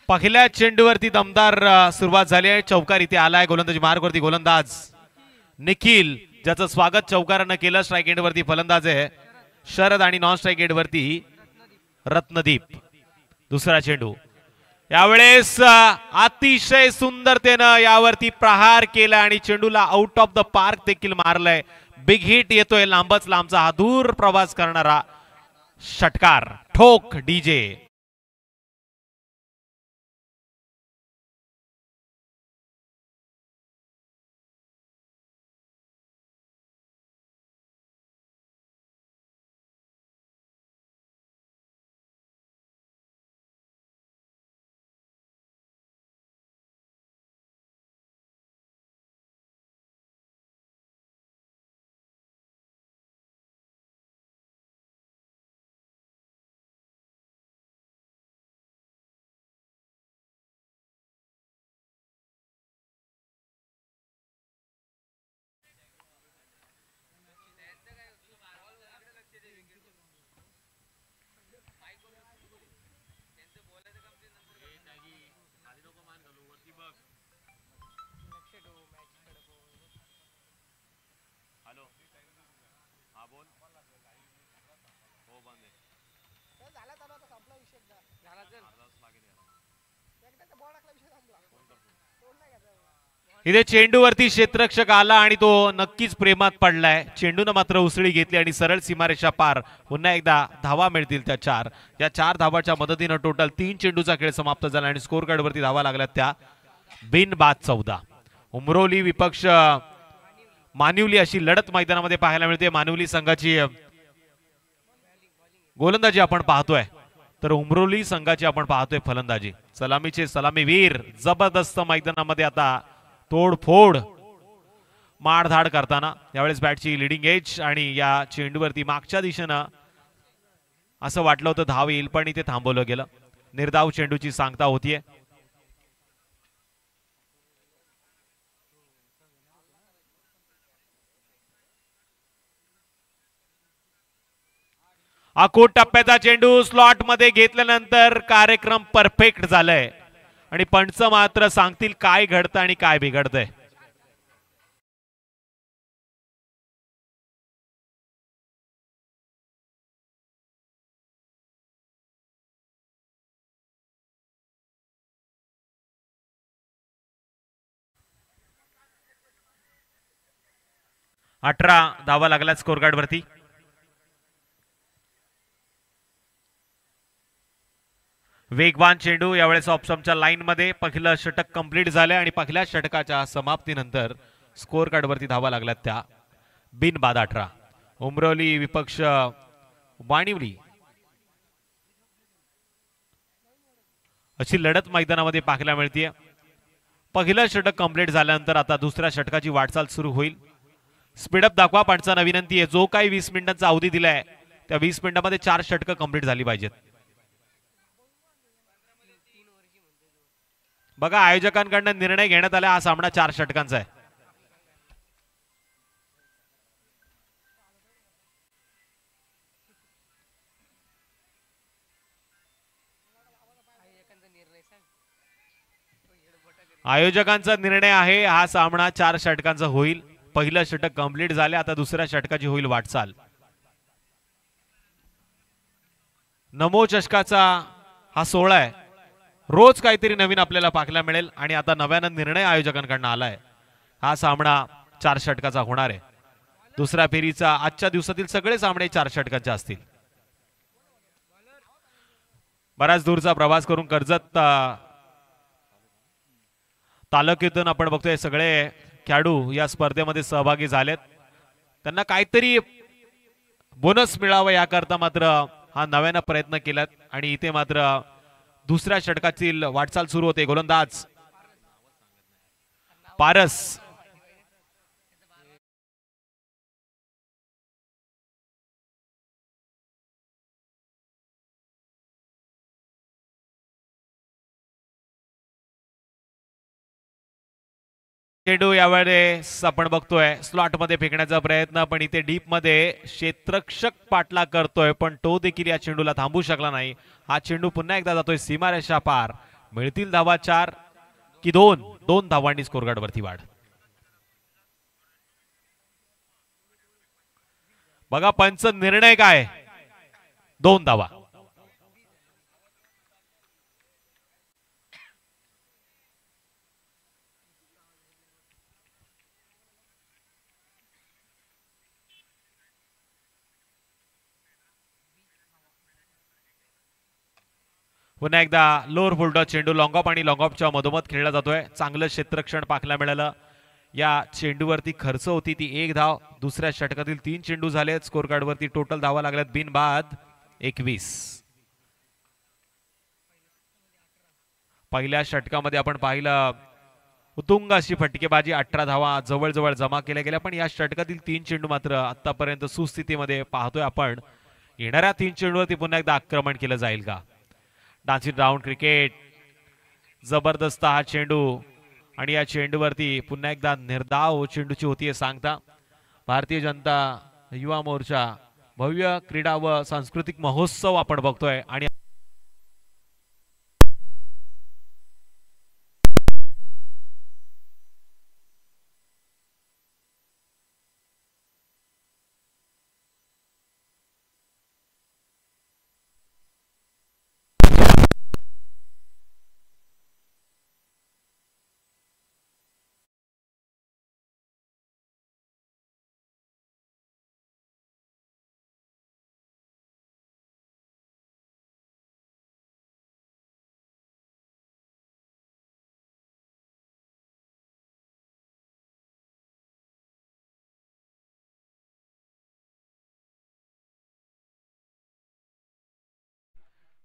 पहिल्या चेंडूवरती दमदार सुरुवात झाली आहे. चौकार इथे आलाय. गोलंदाजी मार्गवरती गोलंदाज निखिल, ज्याचं स्वागत चौकारानं केलं. स्ट्राईक एंडवरती फलंदाज आहे शरद आणि नॉन स्ट्राईक एंडवरती रत्नदीप. दुसरा चेंडू यावेळेस अतिशय सुंदरतेनं यावरती प्रहार केला आणि चेंडूला आउट ऑफ द पार्क देखील मारलंय. बिग हिट येतोय. लांबच लांबचा हा दूर प्रवास करणारा षटकार. ठोक डीजे. इथे चेंडूवरती क्षेत्ररक्षक आला आणि तो नक्कीच प्रेमात पडलाय. चेंडूनं मात्र उसळी घेतली आणि सरळ सीमारेषा पार. पुन्हा एकदा धावा मिळतील त्या 4. या 4 धावाच्या मदतीनं टोटल 3 चेंडूचा खेळ समाप्त झाला आणि स्कोर कार्डवरती धावा लागल्यात त्या बिनबाद 14. उमरोली विपक्ष मानिवली अशी लढत मैदानामध्ये पाहायला मिळते. मानिवली संघाची गोलंदाजी आपण पाहतोय तर उमरोली संघाची आपण पाहतोय फलंदाजी. सलामीचे सलामीवीर जबरदस्त मैदानामध्ये आता तोडफोड मारधाड करताना. यावेळेस बॅटची लिडिंग एज आणि या चेंडूवरती मागच्या दिशेनं असं वाटलं होतं धाव येईल पण इथे थांबवलं गेलं. निर्धाव चेंडूची सांगता होतीये. अकोट टप्प्याचा चेंडू स्लॉट मध्ये घेतल्यानंतर कार्यक्रम परफेक्ट झालाय आणि पंच मात्र सांगतील काय घडतं आणि काय बिघडतंय. अठरा धावा लागल्या स्कोर कार्ड वरती. वेगवान चेंडू यावेळेस ऑप्शनच्या लाईन मध्ये. पहिलं षटक कंप्लीट झाले आणि पहिल्या षटकाच्या समाप्तीनंतर स्कोर कार्ड वरती धावा लागल्यात त्या बिनबाद 18. उमरोली विपक्ष वाणिवली अशी लढत मैदानामध्ये पाहायला मिळते. पहिलं षटक कंप्लीट झाल्यानंतर आता दुसऱ्या षटकाची वाटचाल सुरू होईल. स्पीडअप दाखवा. पंचांना विनंती आहे जो काही 20 मिनिटांचा अवधी दिलाय त्या 20 मिनिटांमध्ये 4 षटकं कंप्लीट झाली पाहिजेत. बघा आयोजकांकडून निर्णय घेण्यात आला. हा सामना 4 षटकांचा आहे. आयोजकांचा निर्णय आहे हा सामना 4 षटकांचा होईल. पहिलं षटक कंप्लीट झाले. आता दुसऱ्या षटकाची होईल वाटचाल. नमो चषकाचा हा 16 आहे. रोज काहीतरी नवीन आपल्याला पाहायला मिळेल आणि आता नव्यानं निर्णय आयोजकांकडून आलाय. हा सामना 4 षटकाचा होणार आहे. दुसऱ्या फेरीचा आजच्या दिवसातील सगळे सामने 4 षटकांचे असतील. बराच दूरचा प्रवास करून कर्जत तालुक्यातून आपण बघतोय सगळे खेळाडू या स्पर्धेमध्ये सहभागी झालेत. त्यांना काहीतरी बोनस मिळावं याकरता मात्र हा नव्यानं प्रयत्न केलात आणि इथे मात्र दुसऱ्या षटकातील वाटचाल सुरू होते. गोलंदाज पारस चेंडू यावेळेस आपण बघतोय स्लॉट मध्ये फेकण्याचा प्रयत्न पण इथे डीप मध्ये क्षेत्ररक्षक पाठला करतोय पण तो देखील या चेंडूला थांबू शकला नाही. हा चेंडू पुन्हा एकदा जातोय सीमारेषा पार. मिळतील धावा 4 की 2? 2 धावांनी स्कोर कार्ड वरती वाढ. बघा पंच निर्णय काय. 2 धावा. पुन्हा एकदा लोअर फुलटॉस चेंडू लॉंगॉप आणि लॉंगॉपच्या मधोमध खेळला जातोय. चांगलं क्षेत्ररक्षण पाहायला मिळालं. या चेंडूवरती खर्च होती ती 1 धाव. दुसऱ्या षटकातील 3 चेंडू झालेत. स्कोर कार्ड वरती टोटल धावा लागल्यात बिनबाद 21. पहिल्या षटकामध्ये आपण पाहिलं उत्तुंग अशी फटकेबाजी, 18 धावा जवळजवळ जमा केल्या गेल्या. पण या षटकातील 3 चेंडू मात्र आतापर्यंत सुस्थितीमध्ये पाहतोय आपण. येणाऱ्या 3 चेंडूवरती पुन्हा एकदा आक्रमण केलं जाईल का. डान्सिंग राऊंड क्रिकेट, जबरदस्त हा चेंडू आणि या चेंडूवरती पुन्हा एकदा निर्धाव चेंडूची होतीये सांगता. भारतीय जनता युवा मोर्चा भव्य क्रीडा व सांस्कृतिक महोत्सव आपण बघतोय आणि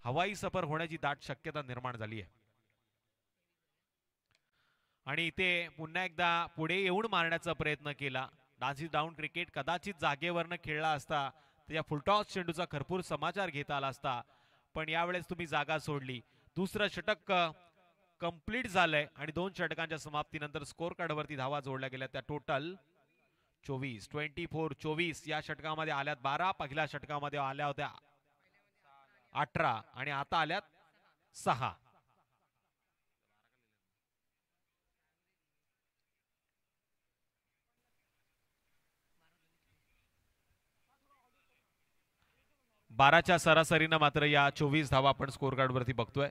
हवाई सफर होण्याची दाट शक्यता निर्माण झाली आहे. आणि इथे पुन्हा एकदा पुढे येऊन मारण्याचा प्रयत्न केला. डान्सिंग डाऊन क्रिकेट कदाचित जागेवरनं खेळला असता तर या फुलटॉस चेंडूचा भरपूर समाचार घेता आला असता. पण यावेळेस तुम्ही जागा सोडली. दुसरं षटक कंप्लीट झालंय आणि 2 षटकांच्या समाप्तीनंतर स्कोर कार्ड वरती धावा जोडल्या गेल्या. त्या टोटल 24 या षटकामध्ये आल्यात 12. पहिल्या षटकामध्ये आल्या होत्या 18 आणि आता आल्यात 6. बाराच्या सरासरीनं मात्र या 24 धावा आपण स्कोर कार्ड वरती बघतोय.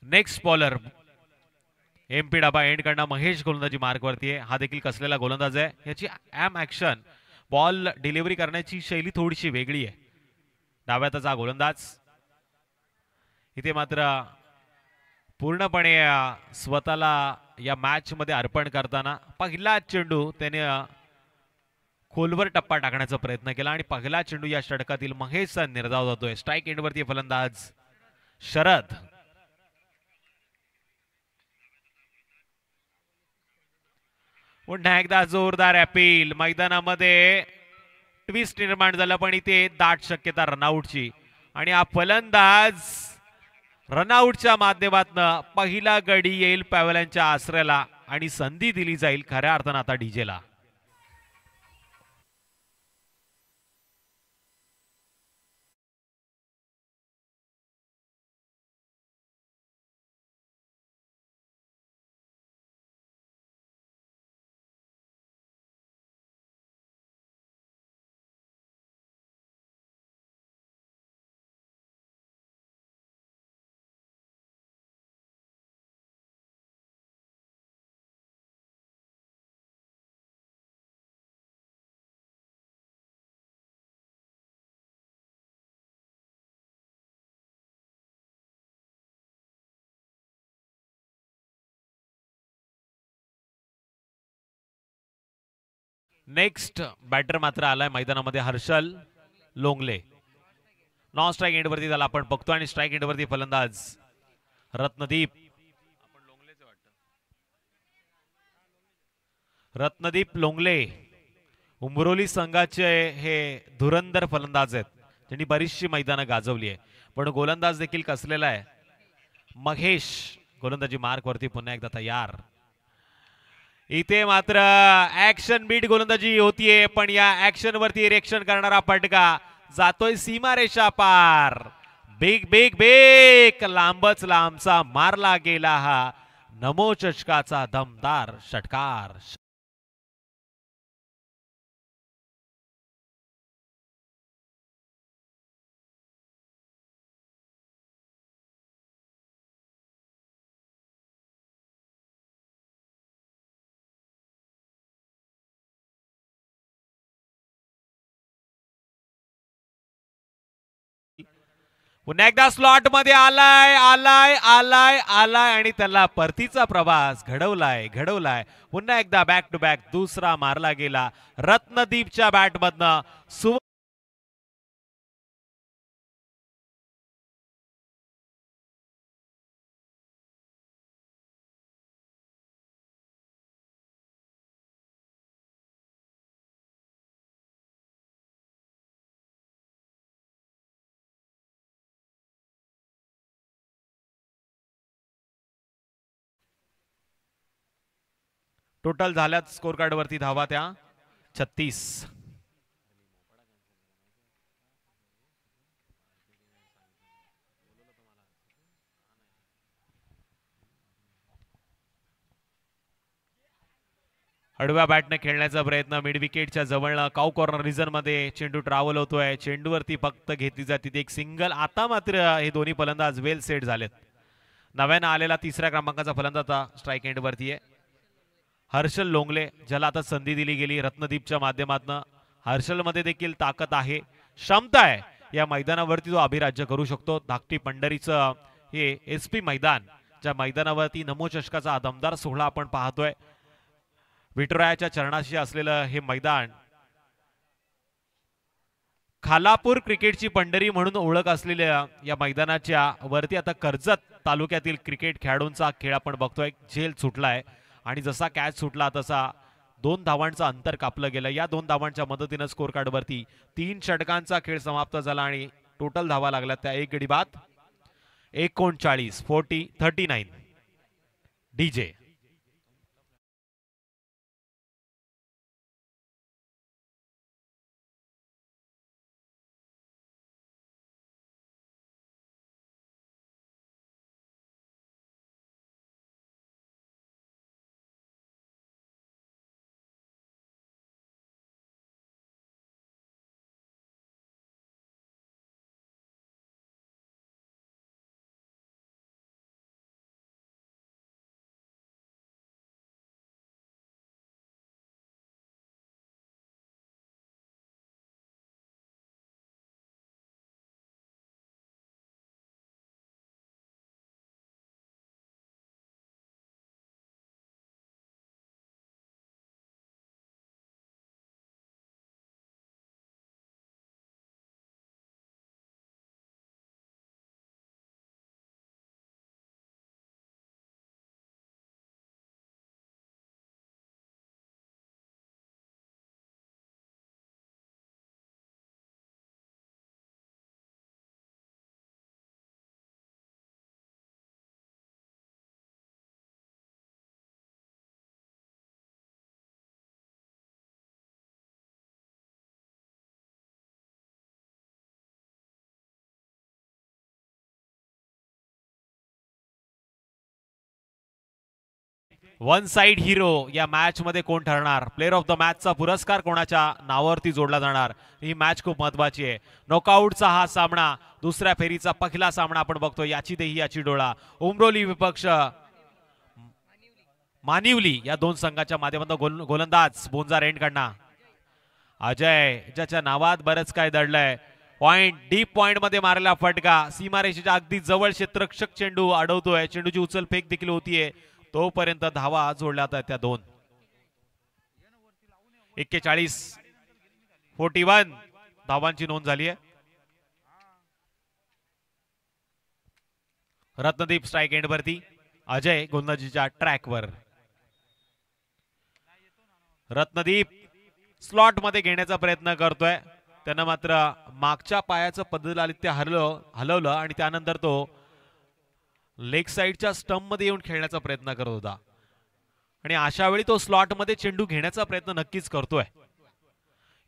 नेक्स्ट बॉलर एमपी डाबा एंड कडनं महेश गोलंदाजी मार्क वरती आहे. हा देखील कसलेला गोलंदाज आहे. याची एम ऍक्शन बॉल डिलिव्हरी करण्याची शैली थोडीशी वेगळी आहे. डाव्याचा गोलंदाज इथे मात्र पूर्णपणे स्वतःला या मॅच मध्ये अर्पण करताना पहिला चेंडू त्याने खोलवर टप्पा टाकण्याचा प्रयत्न केला आणि पहिला चेंडू या षटकातील महेशचा निर्धाव जातोय. स्ट्राईक एंड वरती फलंदाज शरद. पुन्हा एकदा जोरदार अपील. मैदानामध्ये ट्विस्ट निर्माण झालं पण इथे दाट शक्यता रनआउटची आणि हा फलंदाज रनआउटच्या माध्यमातून पहिला गडी येईल पॅव्हलनच्या आसऱ्याला आणि संधी दिली जाईल खऱ्या अर्थानं आता डीजेला. नेक्स्ट बॅटर मात्र आलाय मैदानामध्ये हर्षल लोंगले. नॉन स्ट्राईक एंडवरती त्याला आपण बघतो आणि स्ट्राईक एंडवरती फलंदाज रत्नदीप. रत्नदीप लोंगले उंबरोली संघाचे हे धुरंधर फलंदाज आहेत, त्यांनी बरीचशी मैदानं गाजवली आहे, पण गोलंदाज देखील कसलेला आहे. महेश गोलंदाजी मार्क वरती पुन्हा एकदा तयार. इथे मात्र ऍक्शन बीट गोलंदाजी होतीये, पण या ऍक्शन वरती रिएक्शन करणारा फटका जातोय सीमारेषा पार. बिग बिग बिग लांबच लांबचा मारला गेला हा नमो चषकाचा दमदार षटकार. पुन्हा एकदा स्लॉट मध्ये आलाय आलाय आलाय आलाय आणि त्याला परतीचा प्रवास घडवलाय. पुन्हा एकदा बॅक टू बॅक दुसरा मारला गेला रत्नदीपच्या बॅट मधनं. टोटल झाल्यात स्कोर कार्ड वरती धावा त्या 36. आडव्या बॅटने खेळण्याचा प्रयत्न मिड विकेटच्या जवळनं काऊ कॉर्नर रिजन मध्ये चेंडू ट्रॅव्हल होतोय. चेंडूवरती फक्त घेतली जाते एक सिंगल. आता मात्र हे दोन्ही फलंदाज वेल सेट झालेत. नव्यानं आलेला तिसऱ्या क्रमांकाचा फलंदाज स्ट्राईक एंड वरती आहे हर्षल लोंगले, ज्याला आता संधी दिली गेली रत्नदीपच्या माध्यमातून. हर्षल मध्ये देखील ताकद आहे, क्षमता आहे, या मैदानावरती तो अभिराज्य करू शकतो. धाकटी पंढरीचं हे SP मैदान, ज्या मैदानावरती नमो चषकाचा दमदार सोहळा आपण पाहतोय. विठुरायाच्या चरणाशी असलेलं हे मैदान खालापूर क्रिकेटची पंढरी म्हणून ओळख असलेल्या या मैदानाच्या वरती आता कर्जत तालुक्यातील क्रिकेट खेळाडूंचा खेळ आपण बघतोय. झेल सुटलाय आणि जसा कॅच सुटला तसा 2 धावांचं अंतर कापलं गेलं. या 2 धावांच्या मदतीनं स्कोर कार्ड वरती 3 षटकांचा खेळ समाप्त झाला आणि टोटल धावा लागल्या त्या एक गडी बाद 39 डीजे. वन साइड हिरो या मॅच मध्ये कोण ठरणार, प्लेअर ऑफ द मॅचचा पुरस्कार कोणाच्या नावावरती जोडला जाणार, ही मॅच खूप महत्वाची आहे. नॉकआउटचा हा सामना, दुसऱ्या फेरीचा पहिला सामना आपण बघतो. याची देही याची डोळा. उमरोली विपक्ष मानिवली या 2 संघाच्या माध्यमातून गोलंदाज बोंजा रेंड कडना अजय, ज्याच्या नावात बरंच काय दडलंय. पॉइंट, डीप पॉइंट मध्ये मारलेला फटका, सीमारेषेच्या अगदी जवळ क्षेत्ररक्षक चेंडू अडवतोय. चेंडूची उचल फेक देखील होतीये, तोपर्यंत धावा जोडल्या त्या 2. 41 धावांची नोंद झाली आहे. रत्नदीप स्ट्राइक एंड वरती, अजय गोलंदाजीच्या ट्रॅकवर. रत्नदीप स्लॉट मध्ये घेण्याचा प्रयत्न करतोय, त्यानं मात्र मागच्या पायाचं पद्धतरीत्या हलवलं आणि त्यानंतर तो लेग साइडच्या स्टंप मध्ये येऊन खेळण्याचा प्रयत्न करत होता आणि अशा वेळी तो स्लॉट मध्ये चेंडू घेण्याचा प्रयत्न नक्कीच करतोय.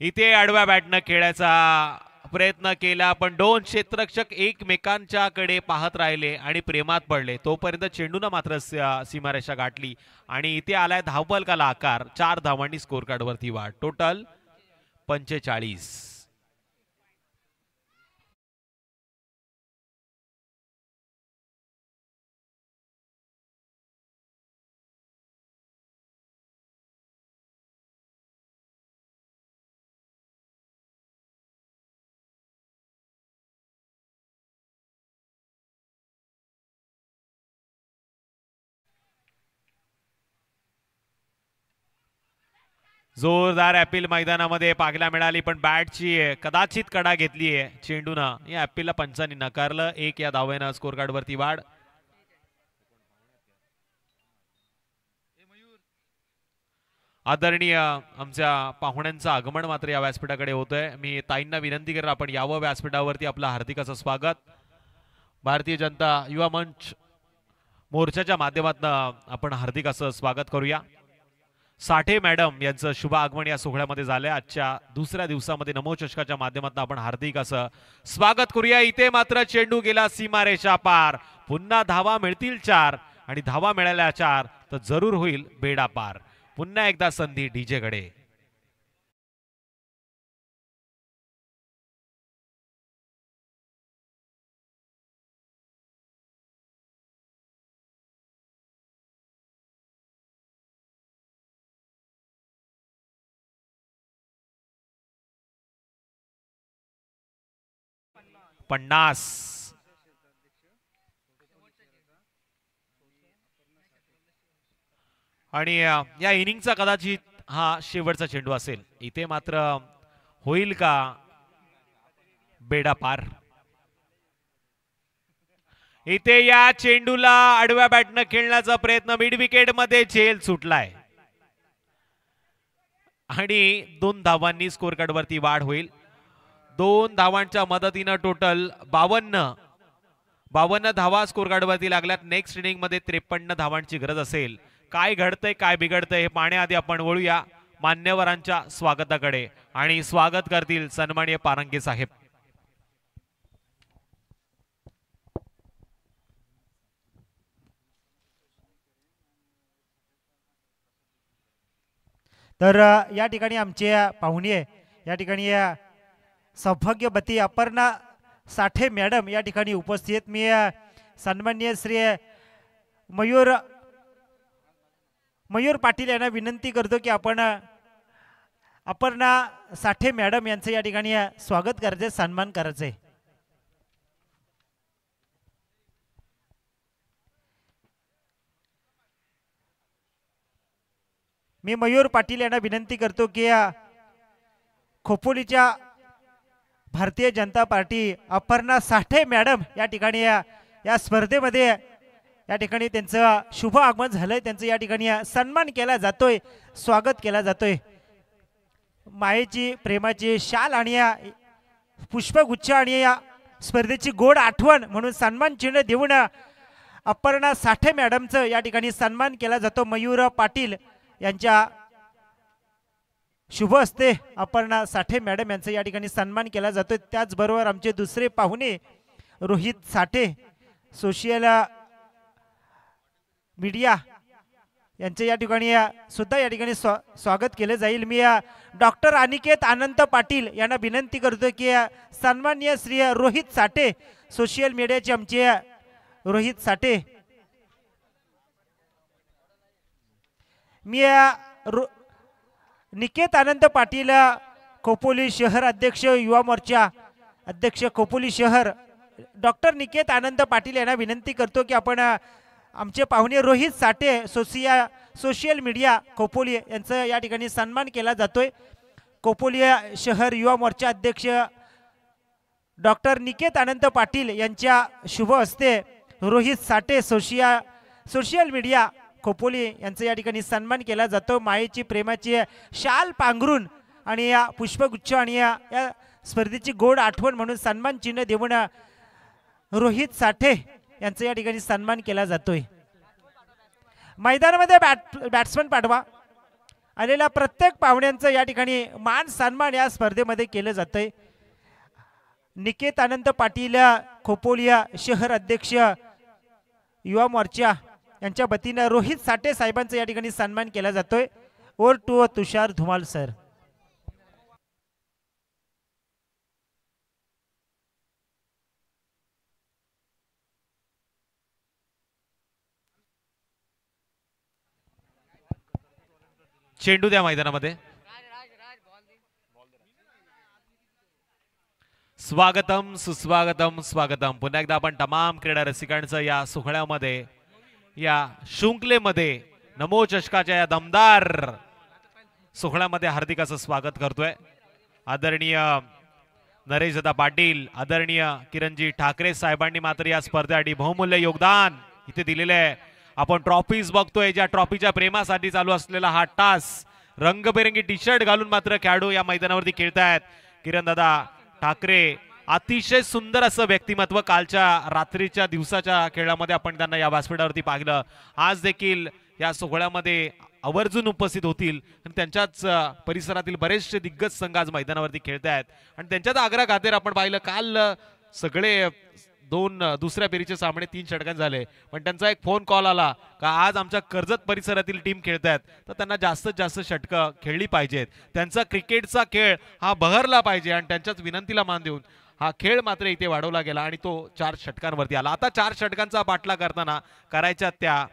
इथे आडव्या बॅटनं खेळायचा प्रयत्न केला, पण दोन क्षेत्ररक्षक एकमेकांच्याकडे पाहत राहिले आणि प्रेमात पडले. तोपर्यंत चेंडूनं मात्र सीमारेषा गाठली आणि इथे आलाय धावफलकाला आकार. 4 धावांनी स्कोर कार्ड वरती वाढ. टोटल 45. जोरदार अपील मैदानामध्ये पाहायला मिळाली, पण बॅटची कदाचित कडा घेतलीये चेंडूनं. या अपीलला पंचांनी नकारलं. 1 या धावेनं स्कोर कार्ड वरती वाढ. आदरणीय आमच्या पाहुण्यांचं आगमन मात्र या व्यासपीठाकडे होतंय. मी ताईंना विनंती करेन आपण यावं व्यासपीठावरती. आपलं हार्दिक असं स्वागत. भारतीय जनता युवा मंच मोर्चाच्या माध्यमातून आपण हार्दिक असं स्वागत करूया. साठे मॅडम यांचं शुभ आगमन या सोहळ्यामध्ये झालंय. आजच्या दुसऱ्या दिवसामध्ये नमो चषकाच्या माध्यमातून आपण हार्दिक असं स्वागत करूया. इथे मात्र चेंडू गेला सीमारेषा पार. पुन्हा धावा मिळतील 4 आणि धावा मिळाल्या 4 तर जरूर होईल बेडा पार. पुन्हा एकदा संधी डीजे कडे. पन्नास. आणि या इनिंगचा कदाचित हा शेवटचा चेंडू असेल. इथे मात्र होईल का बेडा पार. इथे या चेंडूला आडव्या बॅटनं खेळण्याचा प्रयत्न, मिड विकेट मध्ये झेल सुटलाय आणि 2 धावांनी स्कोर कार्ड वरती वाढ होईल. 2 धावांच्या मदतीनं टोटल 52 धावा स्कोर कार्ड वरती लागल्यात. नेक्स्ट इनिंग मध्ये 53 धावांची गरज असेल. काय घडतंय काय बिघडतंय हे पाहण्याआधी आपण वळूया मान्यवरांच्या स्वागताकडे आणि स्वागत करतील सन्माननीय पारंगे साहेब. तर या ठिकाणी आमचे पाहुणे, या ठिकाणी सौभाग्यवती अपर्णा साठे मॅडम या ठिकाणी उपस्थित. मी सन्माननीय श्री मयूर पाटील यांना विनंती करतो की आपण अपर्णा साठे मॅडम यांचं या ठिकाणी स्वागत करायचे, सन्मान करायचे. मी मयूर पाटील यांना विनंती करतो की खोपोलीच्या भारतीय जनता पार्टी अपर्णा साठे मॅडम या ठिकाणी या स्पर्धेमध्ये या ठिकाणी त्यांचं शुभ आगमन झालंय. त्यांचं या ठिकाणी सन्मान केला जातोय, स्वागत केला जातोय. मायेची प्रेमाची शाल आणि पुष्पगुच्छ आणि या स्पर्धेची गोड आठवण म्हणून सन्मान चिन्ह देऊन अपर्णा साठे मॅडमचं या ठिकाणी सन्मान केला जातो. मयूर पाटील यांच्या शुभ हस्ते अपर्णा साठे मॅडम यांचा या ठिकाणी सन्मान केला जातोय. त्याचबरोबर आमचे दुसरे पाहुणे रोहित साठे, सोशल मीडिया यांचे या ठिकाणी सुद्धा या ठिकाणी स्वागत केले जाईल. मी डॉक्टर अनिकेत अनंत पाटील यांना विनंती करतो की सन्माननीय श्री रोहित साठे, सोशल मीडियाचे आमचे रोहित साठे, मी निकेत आनंद पाटील खोपोली शहर अध्यक्ष, युवा मोर्चा अध्यक्ष खोपोली शहर, डॉक्टर निकेत आनंद पाटील यांना विनंती करतो की आपण आमचे पाहुणे रोहित साठे सोशल मीडिया खोपोली यांचा या ठिकाणी सन्मान केला जातोय। खोपोली शहर युवा मोर्चा अध्यक्ष डॉक्टर निकेत आनंद पाटील यांच्या शुभ हस्ते रोहित साठे सोशल मीडिया खोपोली यांचा या ठिकाणी सन्मान केला जातो। मायेची प्रेमाची शाल पांघरून आणि या पुष्पगुच्छ आणि या स्पर्धेची गोड आठवण म्हणून सन्मान चिन्ह देऊन रोहित साठे यांचा या ठिकाणी सन्मान केला जातोय। मैदानामध्ये बॅट्समन पाठवा आलेल्या प्रत्येक पाहुण्यांचं या ठिकाणी मान सन्मान या स्पर्धेमध्ये केलं जातंय। निकेत आनंद पाटील खोपोलिया शहर अध्यक्ष युवा मोर्चा यांच्या वतीने रोहित साठे साहेबांचा या ठिकाणी सन्मान केला जातोय। Over to Tushar Dhumal sir. चेंडू द्या मैदानामध्ये। स्वागतम सुस्वागतम स्वागतम पुन्हा एकदा आपण तमाम क्रीडा रसिकांचं या सोहळ्यामध्ये या शृंखलेमध्ये नमो चषकाच्या या दमदार सोहळ्यामध्ये हार्दिक असं स्वागत करतोय। आदरणीय नरेशदा पाटील आदरणीय किरणजी ठाकरे साहेबांनी मात्र या स्पर्धेसाठी बहुमूल्य योगदान इथे दिलेले आहे। आपण ट्रॉफीज बघतोय ज्या ट्रॉफीच्या प्रेमासाठी चालू असलेला हा टास रंगबेरंगी टी शर्ट घालून मात्र खेळाडू या मैदानावरती खेळतायत। किरणदादा ठाकरे अतिशय सुंदर असं व्यक्तिमत्व कालच्या रात्रीच्या दिवसाच्या खेळामध्ये आपण त्यांना या व्यासपीठावरती पाहिलं। आज देखील या सोहळ्यामध्ये आवर्जून उपस्थित होतील आणि त्यांच्याच परिसरातील बरेचसे दिग्गज संघ आज मैदानावरती खेळतायत आणि त्यांच्याच आग्रह खातीर आपण पाहिलं काल सगळे दुसऱ्या फेरीचे सामने 3 षटकांत झाले पण त्यांचा एक फोन कॉल आला का आज आमच्या कर्जत परिसरातील टीम खेळतायत तर त्यांना जास्तीत जास्त षटकं खेळली पाहिजेत। त्यांचा क्रिकेटचा खेळ हा बहरला पाहिजे आणि त्यांच्याच विनंतीला मान देऊन हा खेळ मात्र इथे वाढवला गेला आणि तो 4 षटकांवरती आला। आता 4 षटकांचा पाठला करताना करायच्या त्या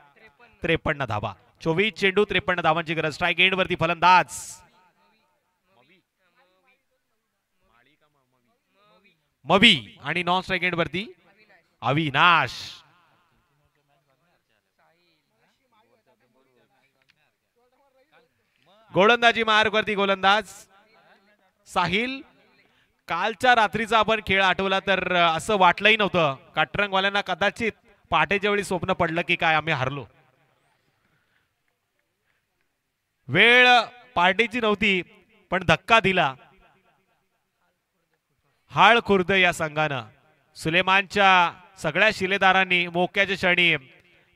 53 धावा। 24 चेंडू 53 धावांची गरज। स्ट्राइक एंड वरती फलंदाज मवी आणि नॉन स्ट्राइक एंड वरती अविनाश। गोलंदाजी मार्गवरती गोलंदाज साहिल। कालच्या रात्रीचा आपण खेळ आठवला तर असं वाटलंही नव्हतं काटरंगवाल्यांना कदाचित पहाटेच्या वेळी स्वप्न पडलं की काय आम्ही हारलो। वेळ पार्टीची नव्हती पण धक्का दिला हाळ खुर्द या संघानं। सुलेमानच्या सगळ्या शिलेदारांनी मोक्याच्या क्षणी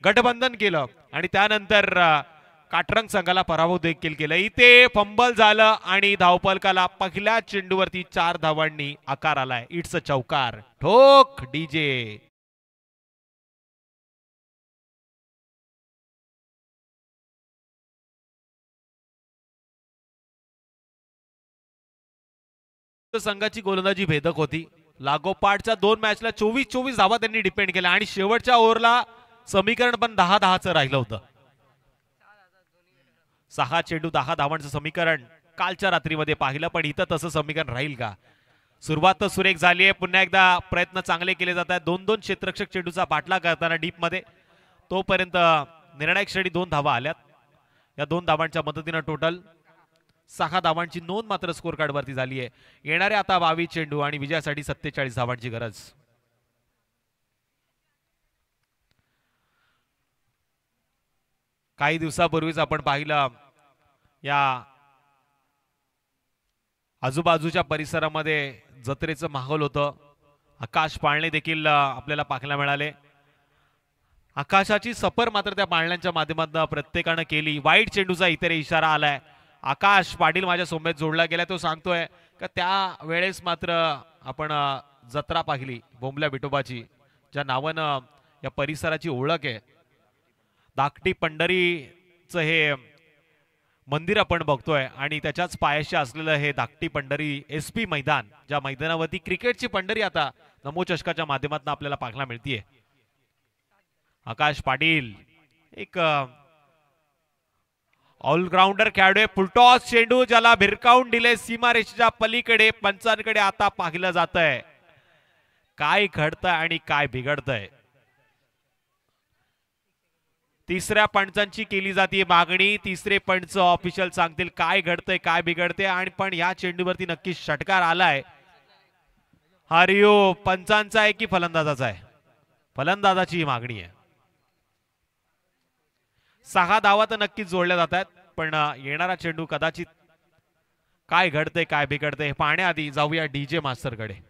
गठबंधन केलं आणि त्यानंतर काटरंग संघाला पराभव देखील केला। इथे फंबल झालं आणि धावपलकाला पहिल्या चेंडूवरती 4 धावांनी आकार आलाय। इट्स अ चौकार। ठोक डीजे। संघाची गोलंदाजी भेदक होती। लागोपाठच्या 2 मॅचला 24-24 धावा त्यांनी डिपेंड केल्या आणि शेवटच्या ओव्हरला समीकरण पण 10-10चं राहिलं होतं। 6 चेंडू 10 धावांचं समीकरण कालच्या रात्रीमध्ये पाहिलं पण इथं तसं समीकरण राहील का? सुरुवात तर सुरेख झाली आहे। पुन्हा एकदा प्रयत्न चांगले केले जात आहेत। 2-2 क्षेत्ररक्षक चेंडूचा पाठला करताना डीप मध्ये तोपर्यंत निर्णायक क्षणी 2 धावा आल्यात। या 2 धावांच्या मदतीनं टोटल 6 धावांची नोंद मात्र स्कोर कार्ड वरती झाली आहे। येणारे आता 22 चेंडू आणि विजयासाठी 47 धावांची गरज। काही दिवसापूर्वीच आपण पाहिलं या आजूबाजूच्या परिसरामध्ये जत्रेचं माहोल होतं। आकाश पाळणे देखील आपल्याला पाहायला मिळाले। आकाशाची सफर मात्र त्या पाळण्यांच्या माध्यमातून प्रत्येकानं केली। वाईट चेंडूचा इतर इशारा आलाय। आकाश पाटील माझ्या सोबत जोडला गेला। तो सांगतोय का त्या वेळेस मात्र आपण जत्रा पाहिली बोंबल्या विठोबाची ज्या नावानं या परिसराची ओळख आहे। धाकटी पंढरीचं हे मंदिर आपण बघतोय आणि त्याच्याच पायाशी असलेलं हे धाकटी पंढरी SP मैदान ज्या मैदानावरती क्रिकेटची पंढरी आता नमो चषकाच्या माध्यमातून आपल्याला पाहायला मिळतीये। आकाश पाटील एक ऑलराउंडर खेळाडू आहे। फुलटॉस चेंडू ज्याला भिरकावून दिले सीमारेषेच्या पलीकडे पंचांकडे आता पाहिलं जात आहे काय घडतंय आणि काय बिघडतंय तिसऱ्या पंचांची केली जाते मागणी. तिसरे पंच ऑफिशियल सांगतील काय घडतंय काय बिघडते. आणि पण या चेंडूवरती नक्की षटकार आलाय. हरिओ पंचांचा आहे की फलंदाजाचा आहे? फलंदाजाची ही मागणी आहे. 6 धावा तर नक्कीच जोडल्या जातात. पण येणारा चेंडू कदाचित काय घडतंय काय बिघडतंय हे पाहण्याआधी जाऊया डीजे मास्टरकडे.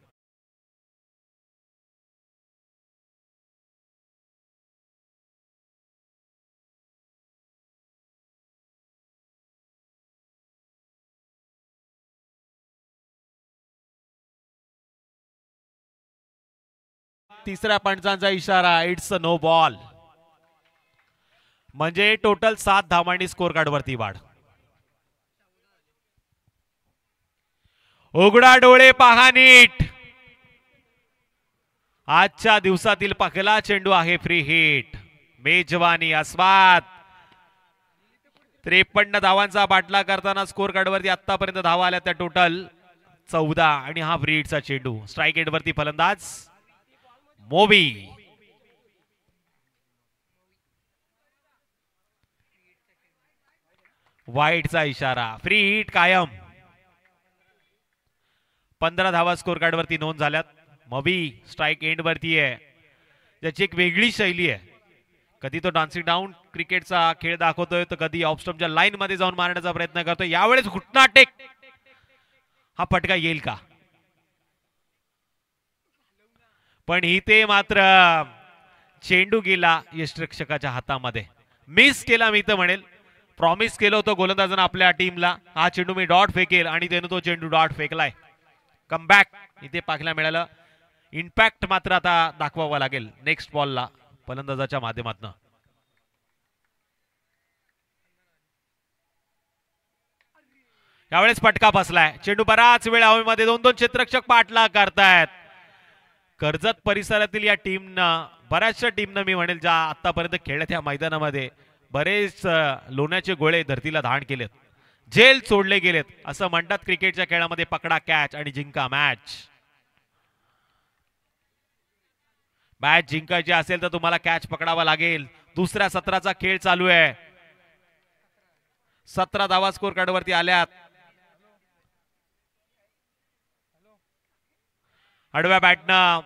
तिसऱ्या पंचांचा इशारा, इट्स अ नो बॉल. म्हणजे टोटल 7 धावांनी स्कोर कार्ड वरती वाढ. उघडा डोळे पहा नीट. आजच्या दिवसातील पहिला चेंडू आहे फ्री हिट. मेजवानी अस्वाद 53 धावांचा बाटला करताना स्कोर कार्ड वरती आतापर्यंत धावा आल्या त्या टोटल 14. आणि हा फ्री हिटचा चेंडू. स्ट्राईक एंड वरती फलंदाज मोवी. वाईटचा इशारा. फ्री हिट कायम. 15 धावा स्कोर कार्ड वरती नोंद झाल्यात. मवी स्ट्राईक एंड वरती आहे. त्याची एक वेगळी शैली आहे. कधी तो डान्सिंग डाऊन क्रिकेटचा खेळ दाखवतोय तर कधी ऑफस्टम्पच्या लाईन मध्ये जाऊन मारण्याचा प्रयत्न करतोय. यावेळेस घुटना टेक. हा फटका येईल का? पण इथे मात्र चेंडू गेला यष्टिरक्षकाच्या हातामध्ये. मिस केला मी तर म्हणेल. प्रॉमिस केलं होतं गोलंदाजानं आपल्या टीमला हा चेंडू मी डॉट फेकेल आणि त्यानं तो चेंडू डॉट फेकलाय. कमबॅक इथे पाहायला मिळालं. इम्पॅक्ट मात्र आता दाखवावा लागेल नेक्स्ट बॉलला फलंदाजाच्या माध्यमातून. यावेळेस फटका फसलाय. चेंडू बराच वेळ हवेमध्ये. 2-2 क्षेत्ररक्षक पाठलाग करतायत. कर्जत परिसरातील या टीमनं बऱ्याचशा टीमनं मी म्हणेल ज्या आतापर्यंत खेळल्यात या मैदानामध्ये बरेच लोण्याचे गोळे धरतीला धाण केलेत. जेल सोडले गेलेत. असं म्हणतात क्रिकेटच्या खेळामध्ये पकडा कॅच आणि जिंका मॅच. मॅच जिंकायची असेल तर तुम्हाला कॅच पकडावा लागेल. दुसऱ्या सत्राचा खेळ चालू आहे. 17 धावा स्कोर कार्ड वरती आल्यात. आडव्या बॅटनं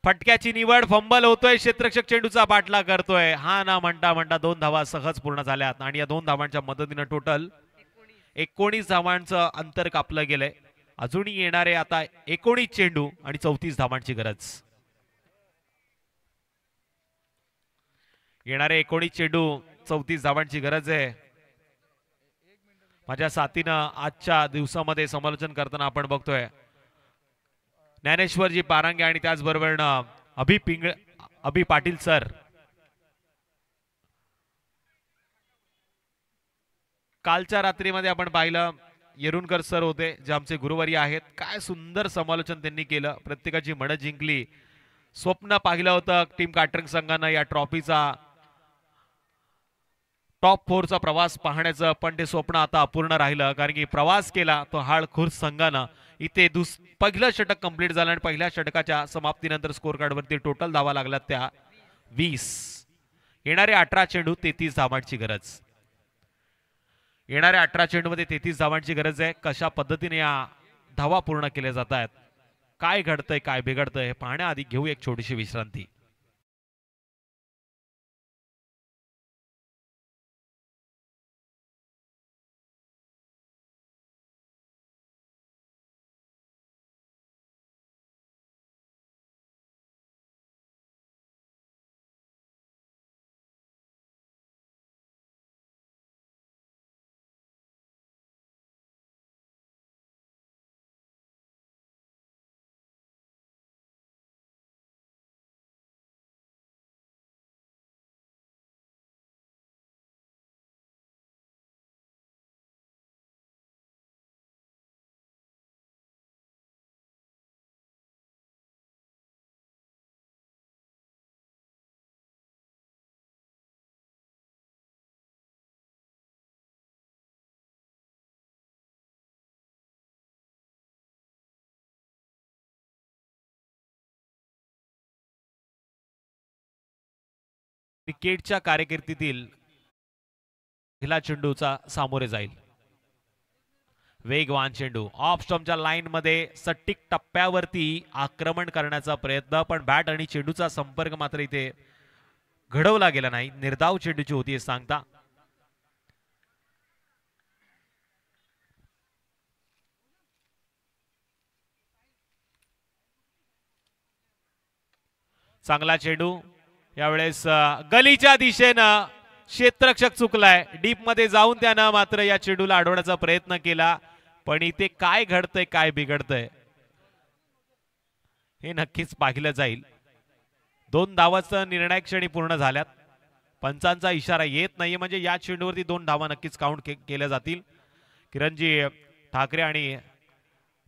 फटक्याची निवड. फंबल होतोय. क्षेत्ररक्षक चेंडूचा बाटला करतोय. हा ना म्हणता म्हणता 2 धावा सहज पूर्ण झाल्यात. आणि या 2 धावांच्या मदतीनं टोटल 19 धावांचं अंतर कापलं गेलंय. अजूनही येणारे आता 19 चेंडू आणि 34 धावांची गरज. येणारे 19 चेंडू 34 धावांची गरज आहे. माझ्या साथीनं आजच्या दिवसामध्ये समालोचन करताना आपण बघतोय ज्ञानेश्वरजी पारांगे आणि त्याचबरोबर अभि पाटील सर. कालच्या रात्रीमध्ये आपण पाहिलं येरुणकर सर होते जे आमचे गुरुवारी आहेत. काय सुंदर समालोचन त्यांनी केलं. प्रत्येकाची मनं जिंकली. स्वप्न पाहिलं होतं टीम काटरंग संघानं या ट्रॉफीचा टॉप 4चा प्रवास पाहण्याचं. पण ते स्वप्न आता अपूर्ण राहिलं. कारण की प्रवास केला तो हाळखुर्द संघानं. इथे पहिलं षटक कंप्लीट झालं आणि पहिल्या षटकाच्या समाप्तीनंतर स्कोर कार्ड वरती टोटल धावा लागल्यात त्या 20. येणारे 18 चेंडू 33 धावांची गरज. येणाऱ्या 18 चेंडूमध्ये 33 धावांची गरज आहे. कशा पद्धतीने या धावा पूर्ण केल्या जात आहेत, काय घडतंय काय बिघडतंय हे पाहण्याआधी घेऊ एक छोटीशी विश्रांती. क्रिकेटच्या कारकिर्दीतील पहिला चेंडूचा सामोरे जाईल. वेगवान चेंडू ऑफ स्टंपच्या लाईन मध्ये सटीक टप्प्यावरती आक्रमण करण्याचा प्रयत्न, पण बॅट आणि चेंडूचा संपर्क मात्र इथे घडवला गेला नाही. निर्धाव चेंडूची होती सांगता. चांगला चेंडू यावेळेस गलीच्या दिशेनं क्षेत्ररक्षक चुकलाय. डीप मध्ये जाऊन त्यानं मात्र या चेंडूला अडवण्याचा प्रयत्न केला, पण इथे काय घडतंय काय बिघडतंय हे नक्कीच पाहिलं जाईल. 2 धावांचा निर्णायक क्षणी पूर्ण झाल्यात. पंचांचा इशारा येत नाहीये, म्हणजे या चेंडूवरती 2 धावा नक्कीच काउंट केल्या जातील. किरणजी ठाकरे आणि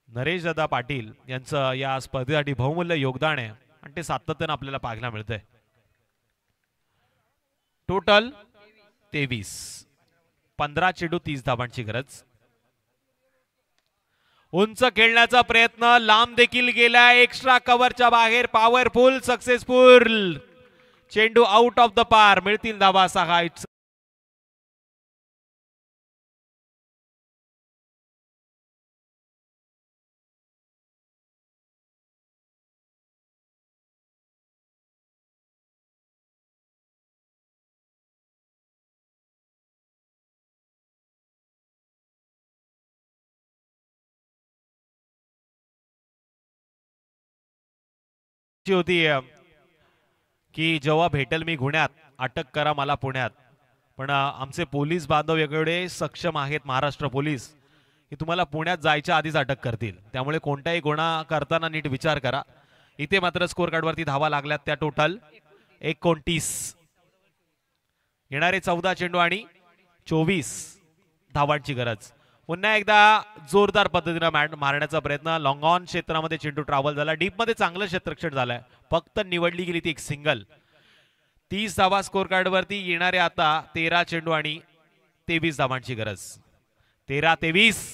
नरेश दादा पाटील यांचं या स्पर्धेसाठी बहुमूल्य योगदान आहे आणि ते सातत्यानं आपल्याला पाहायला मिळतंय. टोटल 23. 15 चेंडू 30 धावांची गरज. उंच खेळण्याचा प्रयत्न लांब देखील गेला, एक्स्ट्रा कव्हरच्या बाहेर. पॉवरफुल सक्सेसफुल चेंडू आउट ऑफ द पार. मिळतील धावा 6. होती की जेव्हा भेटेल मी गुन्ह्यात अटक करा मला पुण्यात. पण आमचे पोलीस बांधव एवढे सक्षम आहेत, महाराष्ट्र पोलीस, की तुम्हाला पुण्यात जायच्या आधीच अटक करतील. त्यामुळे कोणताही गुन्हा करताना नीट विचार करा. इथे मात्र स्कोर कार्डवरती धावा लागल्यात त्या टोटल 29. येणारे 14 चेंडू आणि 24 धावांची गरज. पुन्हा एकदा जोरदार पद्धतीने मारण्याचा प्रयत्न. लॉंग ऑन क्षेत्रामध्ये चेंडू ट्रॅव्हल झाला. डीप मध्ये चांगलं क्षेत्ररक्षण झालंय, फक्त निवडली गेली ती एक सिंगल. 30 धावा स्कोर कार्डवरती. येणारे आता 13 चेंडू आणि 23 धावांची गरज. 13-23.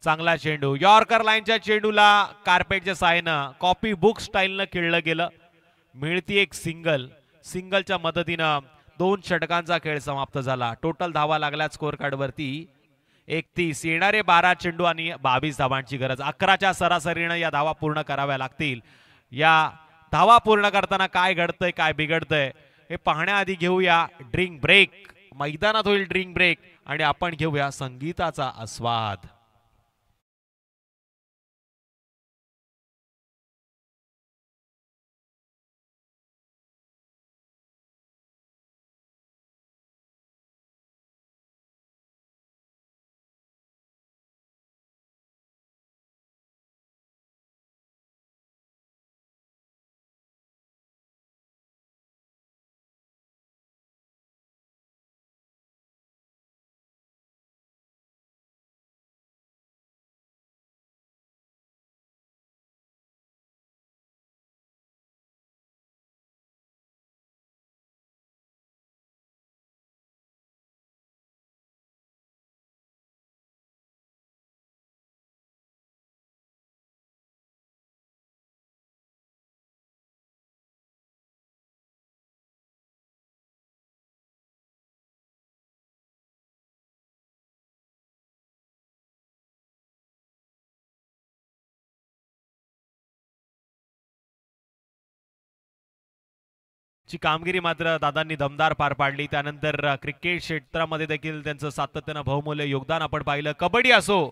चांगला चेंडू. यॉर्कर लाईनच्या चेंडूला कार्पेटच्या साहाय्यानं कॉपी बुक स्टाईलनं खेळलं गेलं. मिळती एक सिंगल. सिंगलच्या मदतीनं 2 षटकांचा खेळ समाप्त झाला. टोटल धावा लागल्या स्कोर कार्डवरती 31. येणारे 12 चेंडू आणि 22 धावांची गरज. 11च्या सरासरीनं या धावा पूर्ण कराव्या लागतील. या धावा पूर्ण करताना काय घडतंय काय बिघडतंय हे पाहण्याआधी घेऊया ड्रिंक ब्रेक. मैदानात होईल ड्रिंक ब्रेक आणि आपण घेऊया संगीताचा आस्वाद. ची कामगिरी मात्र दादांनी दमदार पार पाडली. त्यानंतर क्रिकेट क्षेत्रामध्ये देखील त्यांचं सातत्यानं बहुमूल्य योगदान आपण पाहिलं. कबड्डी असो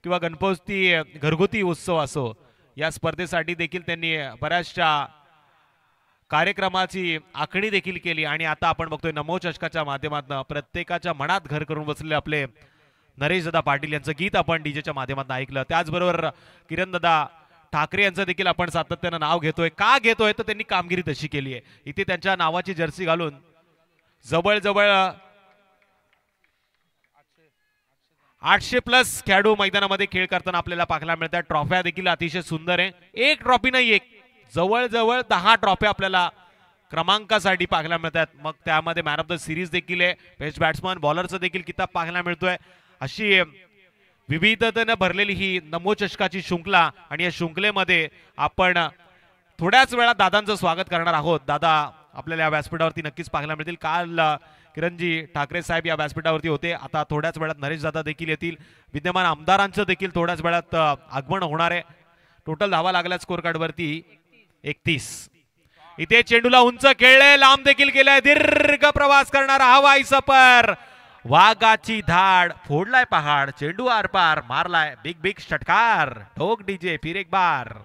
किंवा गणपती घरगुती उत्सव असो, या स्पर्धेसाठी देखील त्यांनी बऱ्याचशा कार्यक्रमाची आखणी देखील केली. आणि आता आपण बघतोय नमो चषकाच्या माध्यमातून प्रत्येकाच्या मनात घर करून बसलेले आपले नरेश दादा पाटील यांचं गीत आपण डीजेच्या माध्यमातून ऐकलं. त्याचबरोबर किरण दादा ठाकरे यांचं देखील आपण सातत्यानं नाव घेतोय. का घेतोय तर त्यांनी कामगिरी तशी केली आहे. इथे त्यांच्या नावाची जर्सी घालून जवळजवळ 800+ खेळाडू मैदानामध्ये खेळ करताना आपल्याला पाहायला मिळतात. ट्रॉफ्या देखील अतिशय सुंदर आहे. एक ट्रॉफी नाही, एक जवळजवळ 10 ट्रॉफ्या आपल्याला क्रमांकासाठी पाहायला मिळतात. मग त्यामध्ये मॅन ऑफ द सिरीज देखील आहे. बेस्ट बॅट्समन बॉलरचा देखील किताब पाहायला मिळतोय. अशी विविधतेने भरलेली ही नमोचषकाची शृंखला आणि या शृंखलेमध्ये आपण थोड्याच वेळात दादांचं स्वागत करणार आहोत. दादा आपल्याला या व्यासपीठावरती नक्कीच पाहायला मिळतील. काल किरणजी ठाकरे साहेब या व्यासपीठावरती होते. आता थोड्याच वेळात नरेश दादा देखील येतील. विद्यमान आमदारांचं देखील थोड्याच वेळात आगमन होणार आहे. टोटल धावा लागल्या स्कोर कार्ड वरती 31. इथे चेंडूला उंच खेळले, लांब देखील केलाय, दीर्घ प्रवास करणारा हवाई सफर, वाघाची धाड, फोडलाय पहाड, चेंडू आरपार, मारलाय बिग बिग षटकार, ठोक डीजे फिर एक बार.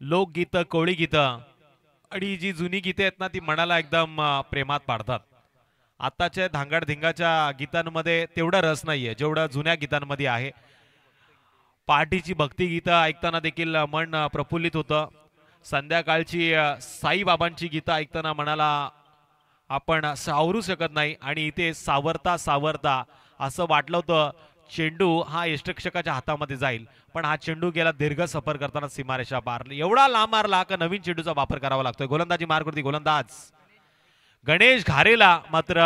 लोकगीत, कोळी गीत आणि जी जुनी गीते आहेत ना ती मनाला एकदम प्रेमात पाडतात. आताच्या धांगड धिंगाच्या गीतांमध्ये तेवढा रस नाहीये जेवढा जुन्या गीतांमध्ये आहे. पहाटेची भक्ती गीतं ऐकताना देखील मन प्रफुल्लित होतं. संध्याकाळची साईबाबांची गीतं ऐकताना मनाला आपण सावरू शकत नाही. आणि इथे सावरता सावरता असं वाटलं होतं चेंडू हा यष्टरक्षकाच्या हातामध्ये जाईल, पण हा चेंडू गेला दीर्घ सफर करताना सीमारेषा पार. एवढा लांब मारला का नवीन चेंडूचा वापर करावा लागतोय. गोलंदाजी मार्गवरती गोलंदाज गणेश घारेला मात्र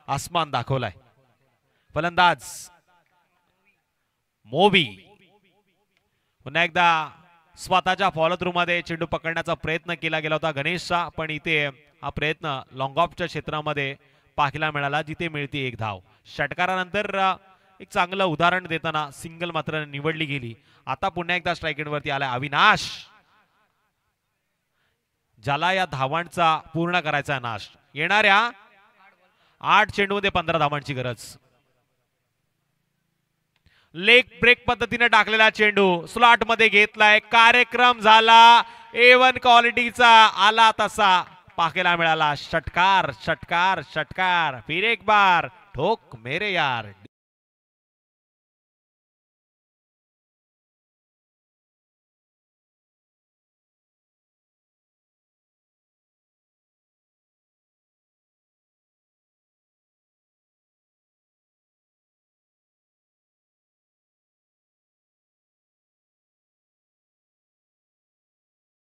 आसमान दाखवलाय. फलंदाज मोवी पुन्हा एकदा स्वतःच्या फॉलो थ्रू मध्ये चेंडू पकडण्याचा प्रयत्न केला गेला होता गणेशचा, पण इथे हा प्रयत्न लॉंग ऑफच्या क्षेत्रामध्ये पाहायला मिळाला, जिथे मिळते एक धाव. षटकारानंतर एक चांगलं उदाहरण देताना सिंगल मात्र निवडली गेली. आता पुन्हा एकदा स्ट्राईक एंडवरती आलाय अविनाश, ज्याला या धावांचा पूर्ण करायचा नाश. येणाऱ्या 8 चेंडूमध्ये 15 धावांची गरज. लेग ब्रेक पद्धतीने टाकलेला चेंडू स्लॉट मध्ये घेतलाय. कार्यक्रम झाला A1 क्वालिटीचा, आला तसा पाहायला मिळाला. षटकार षटकार षटकार फिर एक बार, ठोक मेरे यार.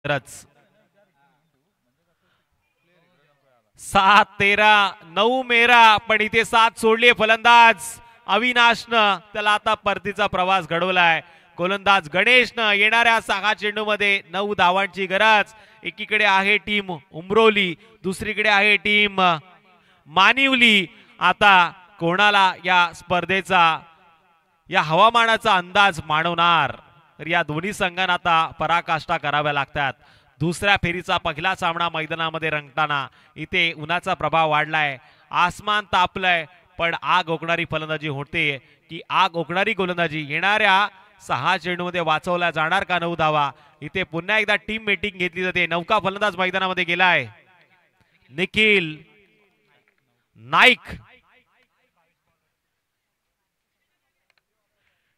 रच 7-13-9 मेरा, पण इथे 7 सोडली फलंदाज अविनाशनं. त्याला आता परतीचा प्रवास घडवलाय गोलंदाज गणेशनं. येणाऱ्या 6 चेंडूमध्ये 9 धावांची गरज. एकीकडे आहे टीम उमरोली, दुसरीकडे आहे टीम मानिवली. आता कोणाला या स्पर्धेचा या हवामानाचा अंदाज मानवणार, तर या दोन्ही संघांना आता पराकाष्ठा कराव्या लागतात. दुसऱ्या फेरीचा पहिला सामना मैदानामध्ये रंगताना इथे उन्हाचा प्रभाव वाढलाय, आसमान तापलंय, पण आग ओकणारी फलंदाजी होते की आग ओकणारी गोलंदाजी. येणाऱ्या 6 चेंडूमध्ये वाचवल्या जाणार का 9 धावा. इथे पुन्हा एकदा टीम मीटिंग घेतली जाते. नौका फलंदाज मैदानामध्ये गेलाय निखिल नाईक.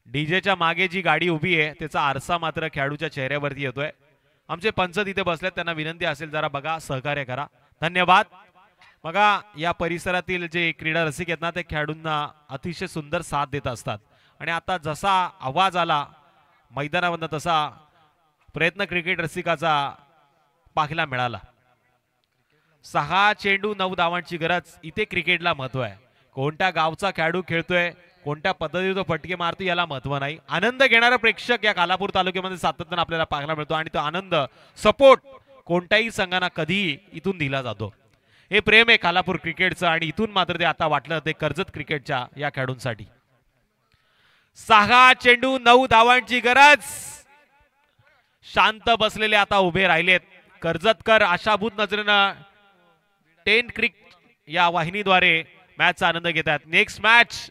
डीजेच्या मागे जी गाडी उभी आहे त्याचा आरसा मात्र खेळाडूच्या चेहऱ्यावरती येतोय. आमचे पंच तिथे बसलेत, त्यांना विनंती असेल जरा बघा, सहकार्य करा, धन्यवाद. बघा या परिसरातील जे क्रीडा रसिक आहेत ना ते खेळाडूंना अतिशय सुंदर साथ देत असतात. आणि आता जसा आवाज आला मैदानामधून तसा प्रयत्न क्रिकेट रसिकाचा पाहायला मिळाला. 6 चेंडू 9 धावांची गरज. इथे क्रिकेटला महत्व आहे. कोणत्या गावचा खेळाडू खेळतोय, कोणत्या पद्धतीने तो फटके मारतो याला महत्व नाही. आनंद घेणारा प्रेक्षक या कालापूर तालुक्यामध्ये सातत्याने आपल्याला पाहायला मिळतो. आणि तो आनंद सपोर्ट कोणत्याही संघांना कधीही इथून दिला जातो. हे प्रेम आहे कालापूर क्रिकेटचं. आणि इथून मात्र ते आता वाटलं ते कर्जत क्रिकेटच्या या खेळाडूंसाठी. 6 चेंडू 9 धावांची गरज. शांत बसलेले आता उभे राहिलेत कर्जतकर. आशाभूत नजरेनं 10 क्रिक या वाहिनीद्वारे मॅचचा आनंद घेतात. नेक्स्ट मॅच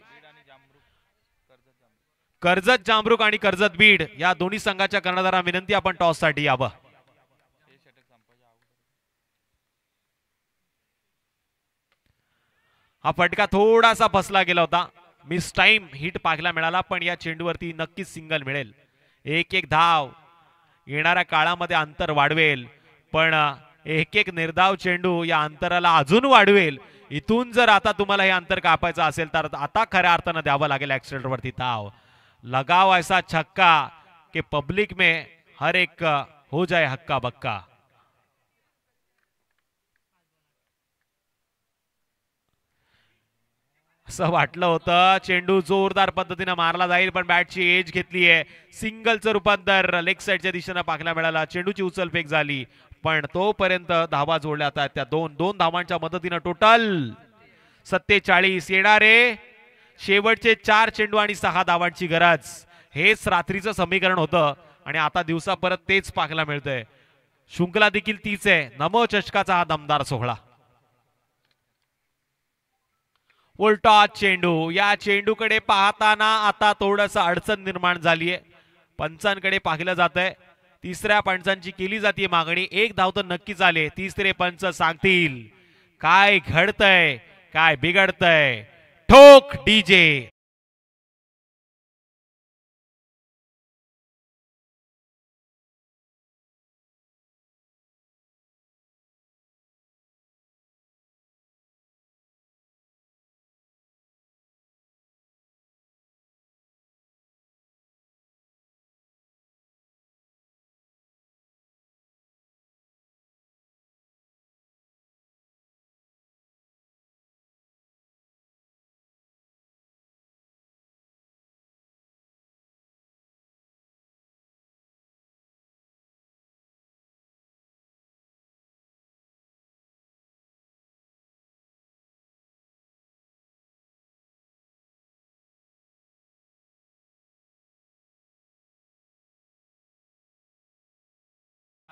कर्जत जामरुक आणि कर्जत बीड या दोन्ही संघाच्या कर्णधारांना विनंती आपण टॉस साठी यावं. हा फटका थोडासा फसला गेला होता, मिस टाइम हिट पाहायला मिळाला, पण या चेंडूवरती नक्कीच सिंगल मिळेल. 1-1 धाव. येणाऱ्या काळामध्ये अंतर वाढवेल, पण एक एक निर्धाव चेंडू या अंतराला अजून वाढवेल. इथून जर आता तुम्हाला हे अंतर कापायचं असेल तर आता खऱ्या अर्थानं द्यावं लागेल ऍक्सिलेटर वरती धाव. लगाव ऐसा छक्का कि पब्लिक में हर एक हो जाए हक्का बक्का. असं वाटलं होतं चेंडू जोरदार पद्धतीने मारला जाईल, पण बॅटची एज घेतली आहे. सिंगलचं रूपांतर लेग साईडच्या दिशेनं पाहायला मिळाला. चेंडूची उचलफेक झाली, पण तोपर्यंत धावा जोडल्या जातात. त्या दोन धावांच्या मदतीनं टोटल 47 येणारे शेवटचे 4 चेंडू आणि 6 धावांची गरज. हेच रात्रीचं समीकरण होतं आणि आता दिवसा परत तेच पाहायला मिळतंय. शृंखला देखील तीच आहे. नमो चषकाचा हा दमदार सोहळा. उलटा चेंडू. या चेंडूकडे पाहताना आता थोडस अडचण निर्माण झालीय. पंचांकडे पाहिलं जात आहे. तिसऱ्या पंचांची केली जाते मागणी. 1 धाव तर नक्कीच आले. तिसरे पंच सांगतील काय घडतंय काय बिघडतंय. ठोक डीजे.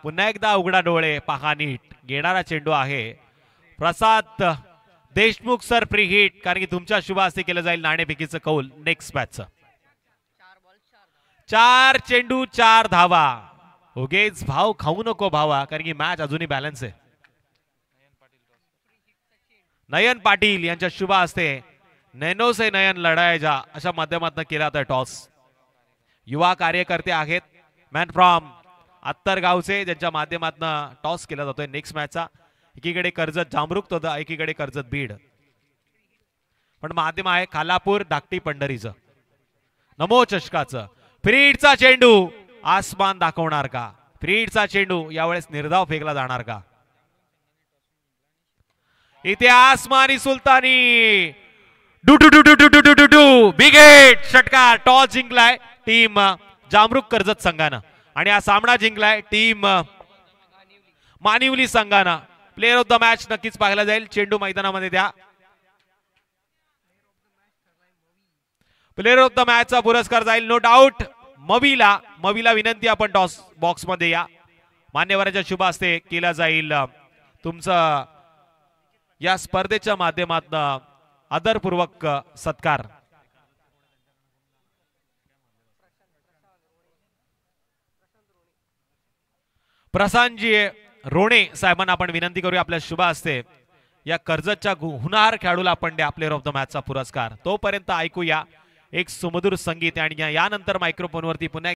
पुन्हा एकदा उघडा डोळे पहा नीट. घेणारा चेंडू आहे प्रसाद देशमुख सर. प्री हिट, कारण की तुमच्या शुभ हस्ते केलं जाईल नाणेफेकीचं कौल नेक्स्ट मॅचचं. 4 चेंडू 4 धावा. उगेच भाव खाऊ नको भावा, कारण की मॅच अजूनही बॅलन्स आहे. नयन पाटील यांच्या शुभ हस्ते नैनो से नयन लढाया जा अशा माध्यमातून केला जातोय टॉस. युवा कार्यकर्ते आहेत मॅन फ्रॉम अत्तर गावचे, ज्यांच्या माध्यमातून टॉस केला जातोय नेक्स्ट मॅचचा. एकीकडे कर्जत जामरुक तो एकीकडे कर्जत बीड, पण माध्यम आहे खालापूर धाकटी पंढरीचं. नमो चषकाचं फ्रीडचा चेंडू आसमान दाखवणार का. फ्रीडचा चेंडू यावेळेस निर्धाव फेकला जाणार का. इथे आसमानी सुलतानी डू डू डू डू डू डू डू डू बिगेट षटकार. टॉस जिंकलाय टीम जामरुक कर्जत संघानं आणि हा सामना जिंकलाय टीम मानिवली संघानं. प्लेअर ऑफ द मॅच नक्कीच पाहायला जाईल. चेंडू मैदानामध्ये द्या. प्लेअर ऑफ द मॅचचा पुरस्कार जाईल नो डाऊट मवीला. मवीला विनंती आपण टॉस बॉक्स मध्ये या. मान्यवरांच्या शुभ हस्ते केला जाईल तुमचं या स्पर्धेच्या माध्यमातून आदरपूर्वक सत्कार. प्रशांतजी रोणे साहेबांना आपण विनंती करूया आपल्या शुभ हस्ते या कर्जतच्या हुनार खेळाडूला आपण द्या प्लेअर ऑफ द मॅचचा पुरस्कार. तोपर्यंत ऐकूया एक सुमधुर संगीत आणि यानंतर मायक्रोफोन वरती पुन्हा